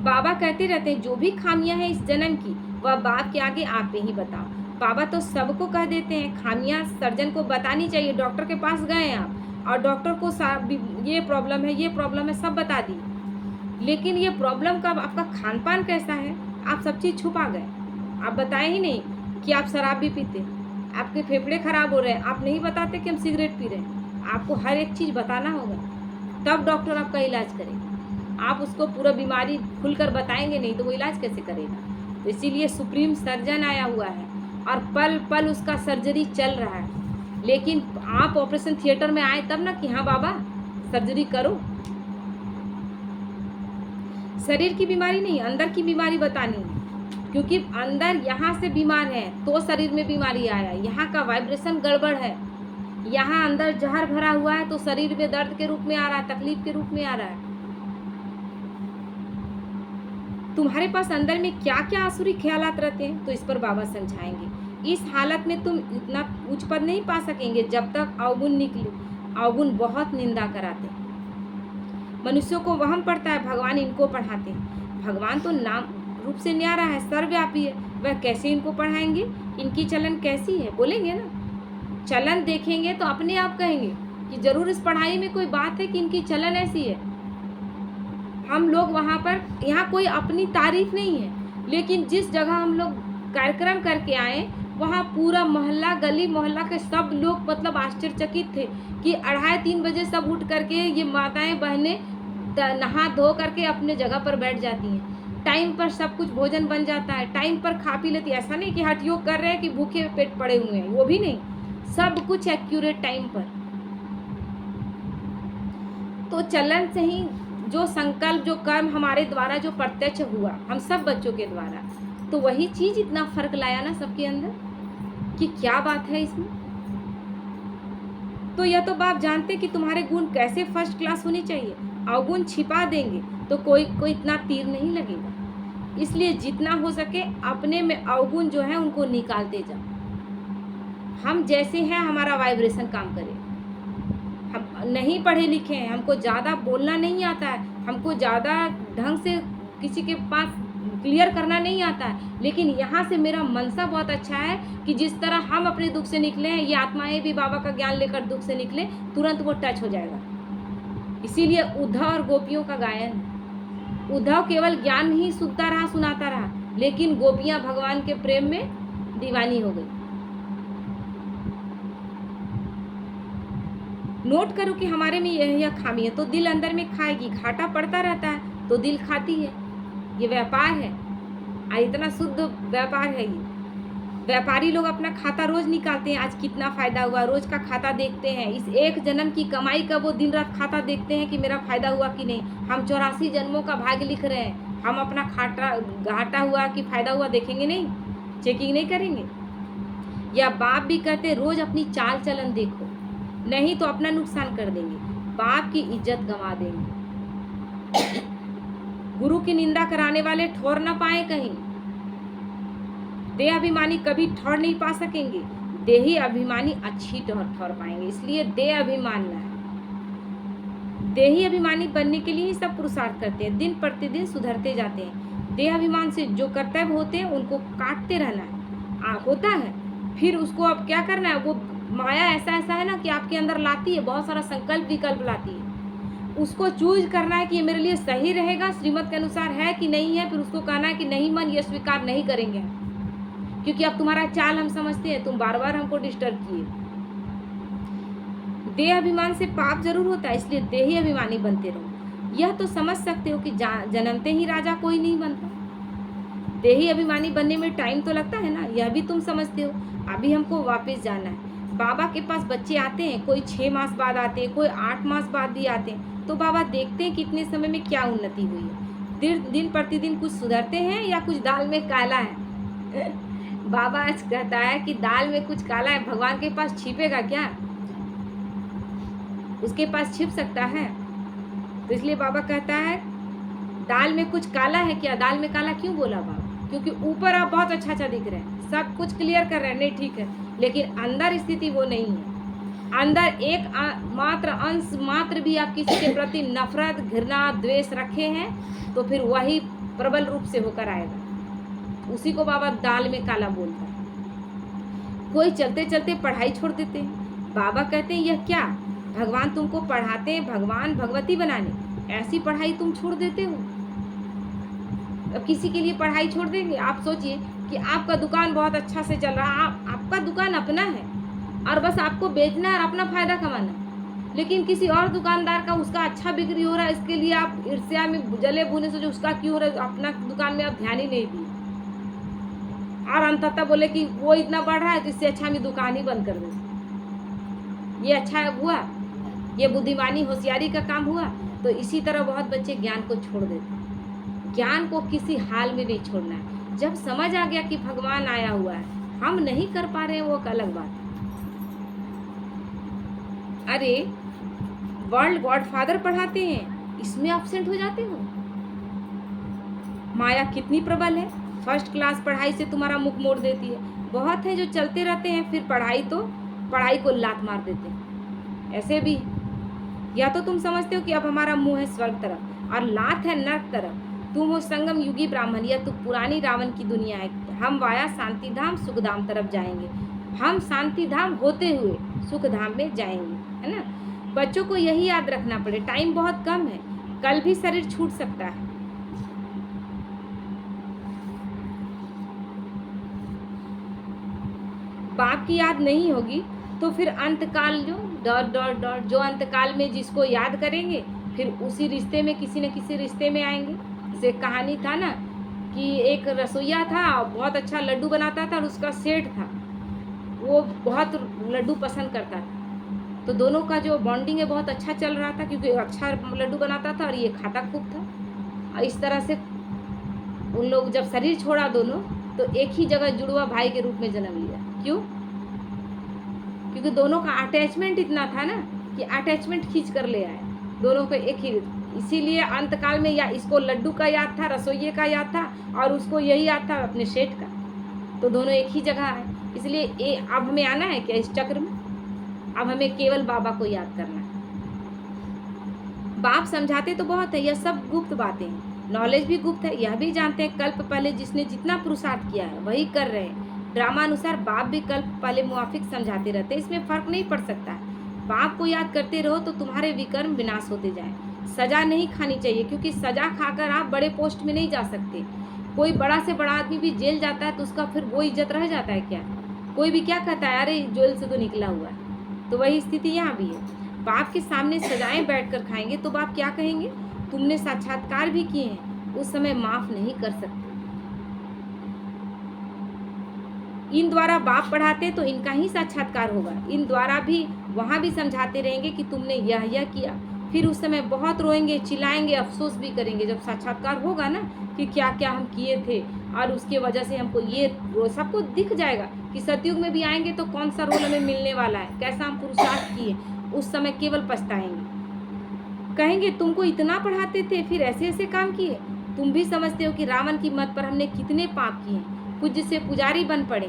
Speaker 1: बाबा कहते रहते हैं जो भी खामियां हैं इस जन्म की वह बाप के आगे आप ही बताओ। बाबा तो सबको कह देते हैं, खामियां सर्जन को बतानी चाहिए। डॉक्टर के पास गए आप, और डॉक्टर को ये प्रॉब्लम है, ये प्रॉब्लम है, सब बता दी, लेकिन ये प्रॉब्लम का आपका खान पान कैसा है, आप सब चीज़ छुपा गए। आप बताए ही नहीं कि आप शराब भी पीते, आपके फेफड़े खराब हो रहे हैं, आप नहीं बताते कि हम सिगरेट पी रहे हैं। आपको हर एक चीज़ बताना होगा, तब डॉक्टर आपका इलाज करेगा। आप उसको पूरा बीमारी खुलकर बताएंगे नहीं तो वो इलाज कैसे करेगा। तो इसीलिए सुप्रीम सर्जन आया हुआ है और पल पल उसका सर्जरी चल रहा है। लेकिन आप ऑपरेशन थिएटर में आए तब ना कि हाँ बाबा सर्जरी करो। शरीर की बीमारी नहीं, अंदर की बीमारी बतानी है, क्योंकि अंदर यहाँ से बीमार है तो शरीर में बीमारी आया। यहाँ का वाइब्रेशन गड़बड़ है, यहाँ अंदर जहर भरा हुआ है तो शरीर में दर्द के रूप में आ रहा है, तकलीफ के रूप में आ रहा है। तुम्हारे पास अंदर में क्या क्या आसुरी ख्यालात रहते हैं, तो इस पर बाबा समझाएंगे। इस हालत में तुम इतना उच्च पद नहीं पा सकेंगे जब तक अवगुण निकले। अवगुण बहुत निंदा कराते हैं, मनुष्यों को वहम पड़ता है भगवान इनको पढ़ाते हैं। भगवान तो नाम रूप से न्यारा है, सर्वव्यापी है, वह कैसे इनको पढ़ाएंगे, इनकी चलन कैसी है, बोलेंगे ना। चलन देखेंगे तो अपने आप कहेंगे कि जरूर इस पढ़ाई में कोई बात है कि इनकी चलन ऐसी है। हम लोग वहाँ पर, यहाँ कोई अपनी तारीफ नहीं है, लेकिन जिस जगह हम लोग कार्यक्रम करके आए वहाँ पूरा मोहल्ला, गली मोहल्ला के सब लोग मतलब आश्चर्यचकित थे कि 2:30-3 बजे सब उठ करके ये माताएं बहनें नहा धो करके अपने जगह पर बैठ जाती हैं। टाइम पर सब कुछ भोजन बन जाता है, टाइम पर खा पी लेती है। ऐसा नहीं कि हठ योग कर रहे हैं कि भूखे पेट पड़े हुए हैं, वो भी नहीं, सब कुछ एक्यूरेट टाइम पर। तो चलन से ही जो संकल्प, जो कर्म हमारे द्वारा जो प्रत्यक्ष हुआ हम सब बच्चों के द्वारा, तो वही चीज इतना फर्क लाया ना सबके अंदर कि क्या बात है इसमें। तो यह तो बाप जानते कि तुम्हारे गुण कैसे फर्स्ट क्लास होनी चाहिए। अवगुण छिपा देंगे तो कोई इतना तीर नहीं लगेगा। इसलिए जितना हो सके अपने में अवगुण जो है उनको निकालते जाओ। हम जैसे हैं हमारा वाइब्रेशन काम करे। हम नहीं पढ़े लिखे हैं, हमको ज़्यादा बोलना नहीं आता है, हमको ज़्यादा ढंग से किसी के पास क्लियर करना नहीं आता है, लेकिन यहाँ से मेरा मनसा बहुत अच्छा है कि जिस तरह हम अपने दुख से निकले हैं, ये आत्माएं भी बाबा का ज्ञान लेकर दुख से निकले, तुरंत वो टच हो जाएगा। इसीलिए उद्धव और गोपियों का गायन, उद्धव केवल ज्ञान ही सुनता रहा, सुनाता रहा, लेकिन गोपियां भगवान के प्रेम में दीवानी हो गई। नोट करो कि हमारे में यह खामी है तो दिल अंदर में खाएगी। घाटा पड़ता रहता है तो दिल खाती है। ये व्यापार है और इतना शुद्ध व्यापार है ये। व्यापारी लोग अपना खाता रोज निकालते हैं, आज कितना फायदा हुआ, रोज का खाता देखते हैं। इस एक जन्म की कमाई का वो दिन रात खाता देखते हैं कि मेरा फायदा हुआ कि नहीं। हम 84 जन्मों का भाग्य लिख रहे हैं, हम अपना घाटा हुआ कि फायदा हुआ देखेंगे नहीं, चेकिंग नहीं करेंगे। या बाप भी कहते रोज अपनी चाल चलन देखो, नहीं तो अपना नुकसान कर देंगे, बाप की इज्जत गंवा देंगे। गुरु की निंदा कराने वाले ठोर ना पाए कहीं। देह अभिमानी कभी ठौर नहीं पा सकेंगे, देही अभिमानी अच्छी ठौर पाएंगे। इसलिए देह अभिमान ना है। देही अभिमानी बनने के लिए ही सब पुरुषार्थ करते हैं, दिन प्रतिदिन सुधरते जाते हैं। देह अभिमान से जो कर्तव्य होते हैं उनको काटते रहना है, होता है। फिर उसको अब क्या करना है, वो माया ऐसा है ना कि आपके अंदर लाती है, बहुत सारा संकल्प विकल्प लाती है। उसको चूज करना है कि ये मेरे लिए सही रहेगा, श्रीमत के अनुसार है कि नहीं है। फिर उसको कहना है कि नहीं मन, ये स्वीकार नहीं करेंगे, क्योंकि अब तुम्हारा चाल हम समझते हैं, तुम बार बार हमको डिस्टर्ब किए। देह अभिमान से पाप जरूर होता है, इसलिए देही अभिमानी बनते रहो। यह तो समझ सकते हो कि जन्मते ही राजा कोई नहीं बनता। देही अभिमानी बनने में टाइम तो लगता है ना, यह भी तुम समझते हो। अभी हमको वापस जाना है। बाबा के पास बच्चे आते हैं, कोई 6 मास बाद आते हैं, कोई 8 मास बाद भी आते हैं। तो बाबा देखते हैं कितने समय में क्या उन्नति हुई है। दिन प्रतिदिन कुछ सुधरते हैं या कुछ दाल में काला है। बाबा आज कहता है कि दाल में कुछ काला है, भगवान के पास छिपेगा क्या? उसके पास छिप सकता है? तो इसलिए बाबा कहता है दाल में कुछ काला है क्या? दाल में काला क्यों बोला बाबा? क्योंकि ऊपर आप बहुत अच्छा दिख रहे हैं, सब कुछ क्लियर कर रहे हैं, नहीं ठीक है, लेकिन अंदर स्थिति वो नहीं है। अंदर एक मात्र अंश मात्र भी आप किसी के प्रति नफरत, घृणा, द्वेष रखे हैं तो फिर वही प्रबल रूप से होकर आएगा। उसी को बाबा दाल में काला बोलता है। कोई चलते चलते पढ़ाई छोड़ देते हैं। बाबा कहते हैं यह क्या? भगवान तुमको पढ़ाते हैं भगवान भगवती बनाने, ऐसी पढ़ाई तुम छोड़ देते हो। अब किसी के लिए पढ़ाई छोड़ देंगे? आप सोचिए कि आपका दुकान बहुत अच्छा से चल रहा है, आपका दुकान अपना है और बस आपको बेचना है और अपना फायदा कमाना है, लेकिन किसी और दुकानदार का उसका अच्छा बिक्री हो रहा है, इसके लिए आप ईर्ष्या में जले भुने सोचे उसका क्यों हो रहा है, अपना दुकान में आप ध्यान ही नहीं दिए और अंततः बोले कि वो इतना बढ़ रहा है तो इससे अच्छा मैं दुकान ही बंद कर दूँ। ये अच्छा हुआ? ये बुद्धिमानी होशियारी का काम हुआ? तो इसी तरह बहुत बच्चे ज्ञान को छोड़ देते हैं। ज्ञान को किसी हाल में नहीं छोड़ना है। जब समझ आ गया कि भगवान आया हुआ है, हम नहीं कर पा रहे हैं, वो एक अलग बात है। अरे वर्ल्ड गॉडफादर पढ़ाते हैं, इसमें एब्सेंट हो जाते हो। माया कितनी प्रबल है, फर्स्ट क्लास पढ़ाई से तुम्हारा मुख मोड़ देती है। बहुत है जो चलते रहते हैं, फिर पढ़ाई को लात मार देते हैं। ऐसे भी या तो तुम समझते हो कि अब हमारा मुंह है स्वर्ग तरफ और लात है नर्क तरफ। तुम हो संगम युगी ब्राह्मण या तो पुरानी रावण की दुनिया है। हम वाया शांति धाम सुख धाम तरफ जाएंगे। हम शांति धाम होते हुए सुख धाम में जाएंगे, है ना। बच्चों को यही याद रखना पड़े, टाइम बहुत कम है, कल भी शरीर छूट सकता है। बाप की याद नहीं होगी तो फिर अंतकाल जो अंतकाल में जिसको याद करेंगे फिर उसी रिश्ते में किसी न किसी रिश्ते में आएंगे। जैसे कहानी था ना कि एक रसोइया था, बहुत अच्छा लड्डू बनाता था और उसका सेठ था, वो बहुत लड्डू पसंद करता था। तो दोनों का जो बॉन्डिंग है बहुत अच्छा चल रहा था, क्योंकि अच्छा लड्डू बनाता था और ये खाता खूब था। और इस तरह से उन लोग जब शरीर छोड़ा दोनों, तो एक ही जगह जुड़वा भाई के रूप में जन्म लिया। क्यों? क्योंकि दोनों का अटैचमेंट इतना था ना कि अटैचमेंट खींच कर ले आए दोनों को एक ही। इसीलिए अंतकाल में या इसको लड्डू का याद था, रसोइये का याद था, और उसको यही याद था अपने सेठ का, तो दोनों एक ही जगह है। इसलिए अब हमें आना है क्या इस चक्र में? अब हमें केवल बाबा को याद करना है। बाप समझाते तो बहुत है, यह सब गुप्त बातें हैं, नॉलेज भी गुप्त है। यह भी जानते हैं कल्प पहले जिसने जितना पुरुषार्थ किया है वही कर रहे हैं। ड्रामा अनुसार बाप भी कल्प पहले मुआफिक समझाते रहते हैं, इसमें फर्क नहीं पड़ सकता। बाप को याद करते रहो तो तुम्हारे विकर्म विनाश होते जाएं। सजा नहीं खानी चाहिए, क्योंकि सजा खाकर आप बड़े पोस्ट में नहीं जा सकते। कोई बड़ा से बड़ा आदमी भी जेल जाता है तो उसका फिर वो इज्जत रह जाता है क्या? कोई भी क्या कहता है, अरे जेल से तो निकला हुआ है। तो वही स्थिति यहाँ भी है। बाप के सामने सजाएं बैठकर खाएंगे तो बाप क्या कहेंगे? तुमने साक्षात्कार भी किए हैं, उस समय माफ नहीं कर सकते। इन द्वारा बाप पढ़ाते तो इनका ही साक्षात्कार होगा। इन द्वारा भी वहाँ भी समझाते रहेंगे कि तुमने यह किया, फिर उस समय बहुत रोएंगे, चिल्लाएंगे, अफसोस भी करेंगे जब साक्षात्कार होगा ना कि क्या क्या हम किए थे और उसके वजह से हमको ये सबको दिख जाएगा कि सतयुग में भी आएंगे तो कौन सा रोल हमें मिलने वाला है, कैसा हम पुरुषार्थ किए। उस समय केवल पछताएंगे, कहेंगे तुमको इतना पढ़ाते थे फिर ऐसे ऐसे काम किए। तुम भी समझते हो कि रावण की मत पर हमने कितने पाप किए, पूज्य से पुजारी बन पड़े।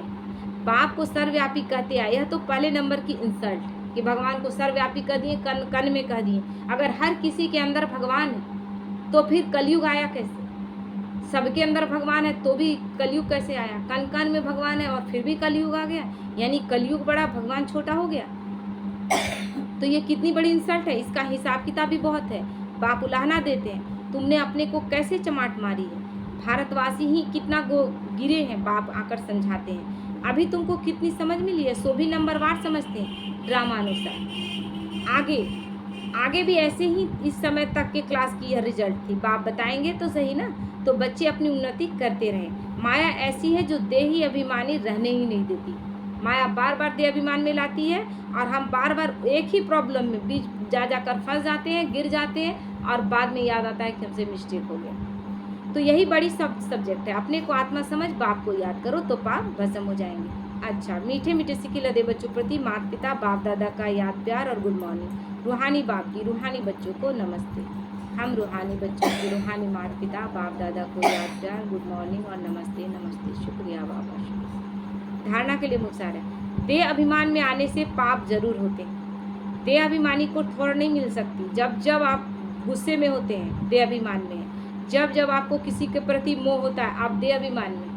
Speaker 1: बाप को सर्वव्यापी कहते आए, यह तो पहले नंबर की इंसल्ट कि भगवान को सर्वव्यापी कह दिए, कन कन में कह दिए। अगर हर किसी के अंदर भगवान है तो फिर कलयुग आया कैसे? सबके अंदर भगवान है तो भी कलयुग कैसे आया? कन कन में भगवान है और फिर भी कलयुग आ गया, यानी कलयुग बड़ा भगवान छोटा हो गया। तो ये कितनी बड़ी इंसल्ट है, इसका हिसाब किताब भी बहुत है। बाप उलाहना देते हैं, तुमने अपने को कैसे चमाट मारी है। भारतवासी ही कितना गिरे हैं, बाप आकर समझाते हैं। अभी तुमको कितनी समझ मिली है, सो भी नंबरवार समझते हैं ड्रामा अनुसार। आगे भी ऐसे ही इस समय तक के क्लास की यह रिजल्ट थी। बाप बताएंगे तो सही ना, तो बच्चे अपनी उन्नति करते रहें। माया ऐसी है जो देही अभिमानी रहने ही नहीं देती। माया बार बार देह अभिमान में लाती है और हम बार बार एक ही प्रॉब्लम में बीच जाकर फंस जाते हैं, गिर जाते हैं और बाद में याद आता है कि हमसे मिस्टेक हो गया। तो यही बड़ी सब्जेक्ट है। अपने को आत्मा समझ, बाप को याद करो तो पाप भस्म हो जाएंगे। अच्छा, मीठे मीठे सिक्के लदे बच्चों प्रति माता पिता बाप दादा का याद प्यार और गुड मॉर्निंग। रूहानी बाप की रूहानी बच्चों को नमस्ते। हम रूहानी बच्चों की रूहानी माता पिता बाप दादा को याद प्यार, गुड मॉर्निंग और नमस्ते नमस्ते। शुक्रिया बाबा, शुक्रिया। धारणा के लिए मुख्तार है, देह अभिमान में आने से पाप जरूर होते हैं। देह अभिमानी को ठोर नहीं मिल सकती। जब आप गुस्से में होते हैं देह अभिमान में, जब आपको किसी के प्रति मोह होता है आप देह अभिमान में,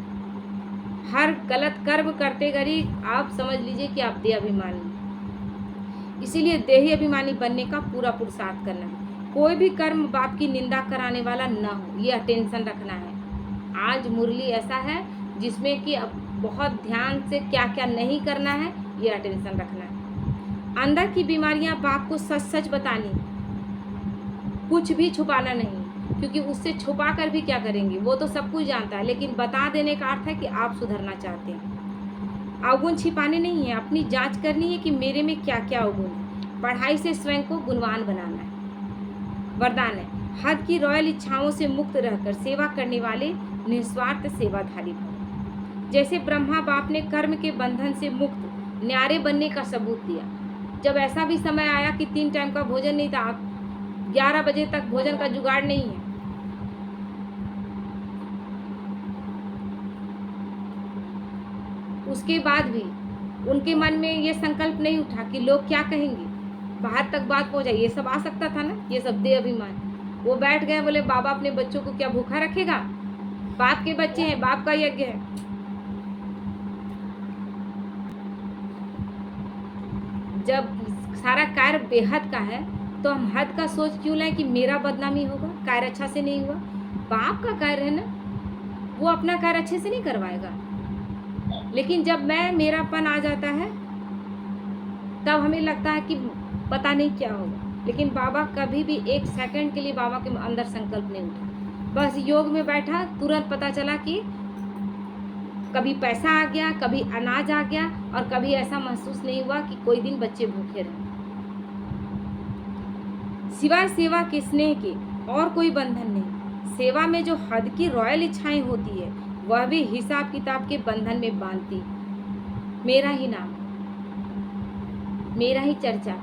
Speaker 1: हर गलत कर्म करते घड़ी आप समझ लीजिए कि आप देह अभिमान में। इसीलिए देही अभिमानी बनने का पूरा पुरुषार्थ करना है। कोई भी कर्म बाप की निंदा कराने वाला न हो, ये अटेंशन रखना है। आज मुरली ऐसा है जिसमें कि अब बहुत ध्यान से क्या क्या नहीं करना है, ये अटेंशन रखना है। अंदर की बीमारियां बाप को सच सच बतानी, कुछ भी छुपाना नहीं, क्योंकि उससे छुपा कर भी क्या करेंगे, वो तो सब कुछ जानता है, लेकिन बता देने का अर्थ है कि आप सुधरना चाहते हैं। अवगुण छिपाने नहीं है, अपनी जांच करनी है कि मेरे में क्या क्या अवगुण है। पढ़ाई से स्वयं को गुणवान बनाना है। वरदान है, हद की रॉयल इच्छाओं से मुक्त रहकर सेवा करने वाले निस्वार्थ सेवाधारी भव। जैसे ब्रह्मा बाप ने कर्म के बंधन से मुक्त न्यारे बनने का सबूत दिया। जब ऐसा भी समय आया कि 3 टाइम का भोजन नहीं था, 11 बजे तक भोजन का जुगाड़ नहीं है, उसके बाद भी उनके मन में ये संकल्प नहीं उठा कि लोग क्या कहेंगे, बाहर तक बात पहुंचाई। ये सब आ सकता था ना, ये सब दे अभिमान। वो बैठ गए, बोले बाबा अपने बच्चों को क्या भूखा रखेगा, बाप के बच्चे हैं, बाप का यज्ञ है। जब सारा कार्य बेहद का है तो हम हद का सोच क्यों लें कि मेरा बदनामी होगा, कार्य अच्छा से नहीं हुआ। बाप का कार्य है ना, वो अपना कार्य अच्छे से नहीं करवाएगा। लेकिन जब मेरापन आ जाता है तब हमें लगता है कि पता नहीं क्या होगा। लेकिन बाबा कभी भी 1 सेकंड के लिए बाबा के अंदर संकल्प नहीं उठा। बस योग में बैठा, तुरंत पता चला कि कभी पैसा आ गया, कभी अनाज आ गया, और कभी ऐसा महसूस नहीं हुआ कि कोई दिन बच्चे भूखे रहे। सिवाय सेवा के स्नेह के और कोई बंधन नहीं। सेवा में जो हद की रॉयल इच्छाएं होती है वह भी हिसाब किताब के बंधन में बांधती। मेरा ही नाम, मेरा ही चर्चा,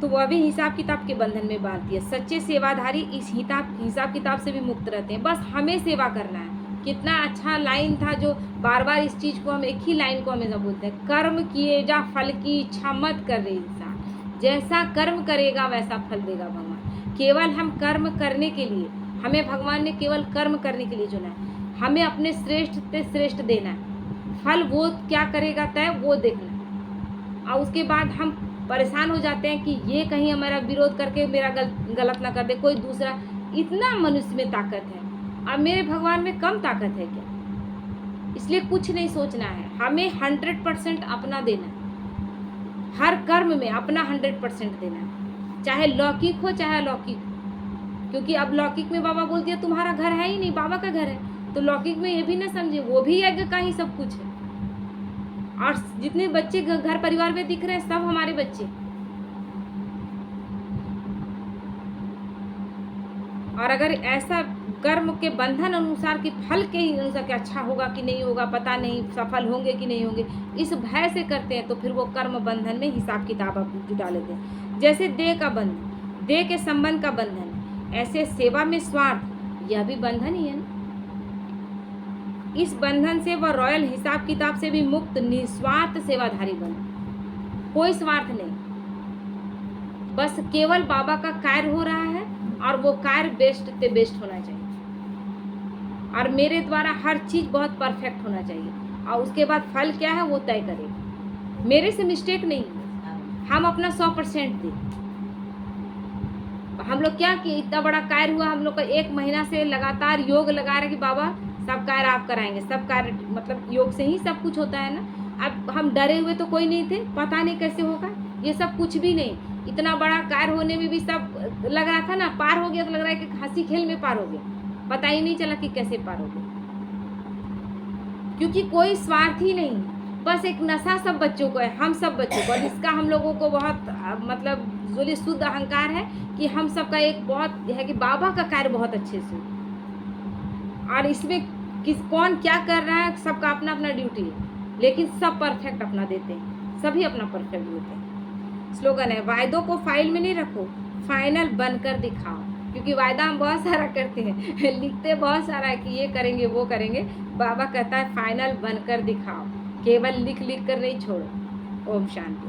Speaker 1: तो वह भी हिसाब किताब के बंधन में बांधती है। सच्चे सेवाधारी इस हिसाब किताब से भी मुक्त रहते हैं। बस हमें सेवा करना है। कितना अच्छा लाइन था जो बार बार इस चीज को हम एक ही लाइन को हमेशा बोलते हैं, कर्म किए जा फल की इच्छा मत कर रहे इंसान, जैसा कर्म करेगा वैसा फल देगा भगवान। केवल हम कर्म करने के लिए, हमें भगवान ने केवल कर्म करने के लिए चुना है। हमें अपने श्रेष्ठ से श्रेष्ठ देना है, फल वो क्या करेगा तय वो देखना है। और उसके बाद हम परेशान हो जाते हैं कि ये कहीं हमारा विरोध करके मेरा गलत ना कर दे कोई दूसरा। इतना मनुष्य में ताकत है, अब मेरे भगवान में कम ताकत है क्या? इसलिए कुछ नहीं सोचना है, हमें 100% अपना देना है। हर कर्म में अपना 100% देना है, चाहे लौकिक हो चाहे अलौकिक हो। क्योंकि अब लौकिक में बाबा बोल दिया तुम्हारा घर है ही नहीं, बाबा का घर है, तो लौकिक में ये भी ना समझे वो भी यज्ञ का ही सब कुछ है। और जितने बच्चे घर परिवार में दिख रहे हैं सब हमारे बच्चे। और अगर ऐसा कर्म के बंधन अनुसार कि फल के ही अनुसार कि अच्छा होगा कि नहीं होगा, पता नहीं सफल होंगे कि नहीं होंगे, इस भय से करते हैं, तो फिर वो कर्म बंधन में हिसाब किताब जुटा लेते हैं। जैसे देह का बंधन, देह के संबंध का बंधन, ऐसे सेवा में स्वार्थ, यह भी बंधन ही है ना। इस बंधन से वह रॉयल हिसाब किताब से भी मुक्त निस्वार्थ सेवाधारी बने। कोई स्वार्थ नहीं, बस केवल बाबा का कार्य हो रहा है और वो कार्य बेस्ट से बेस्ट होना चाहिए। और मेरे द्वारा हर चीज बहुत परफेक्ट होना चाहिए, और उसके बाद फल क्या है वो तय करेगा। मेरे से मिस्टेक नहीं, हम अपना 100% दें। हम लोग क्या कि इतना बड़ा कार्य हुआ, हम लोग का 1 महीना से लगातार योग लगा रहे कि बाबा सब कार्य आप कराएंगे, सब कार्य मतलब योग से ही सब कुछ होता है ना। अब हम डरे हुए तो कोई नहीं थे, पता नहीं कैसे होगा, ये सब कुछ भी नहीं। इतना बड़ा कार्य होने में भी सब लग रहा था ना, पार हो गया तो लग रहा है कि हंसी खेल में पार हो गया, पता ही नहीं चला कि कैसे पार हो गया। क्योंकि कोई स्वार्थ ही नहीं, बस एक नशा सब बच्चों को है, हम सब बच्चों को। और इसका हम लोगों को बहुत मतलब जो शुद्ध अहंकार है कि हम सबका एक बहुत है कि बाबा का कार्य बहुत अच्छे से, और इसमें कौन क्या कर रहा है सबका अपना अपना ड्यूटी है, लेकिन सब परफेक्ट अपना देते हैं, सभी अपना परफेक्ट देते हैं। स्लोगन है, वायदों को फाइल में नहीं रखो, फाइनल बनकर दिखाओ। क्योंकि वायदा हम बहुत सारा करते हैं लिखते बहुत सारा है कि ये करेंगे वो करेंगे, बाबा कहता है फाइनल बनकर दिखाओ, केवल लिख लिख कर नहीं छोड़ो। ओम शांति।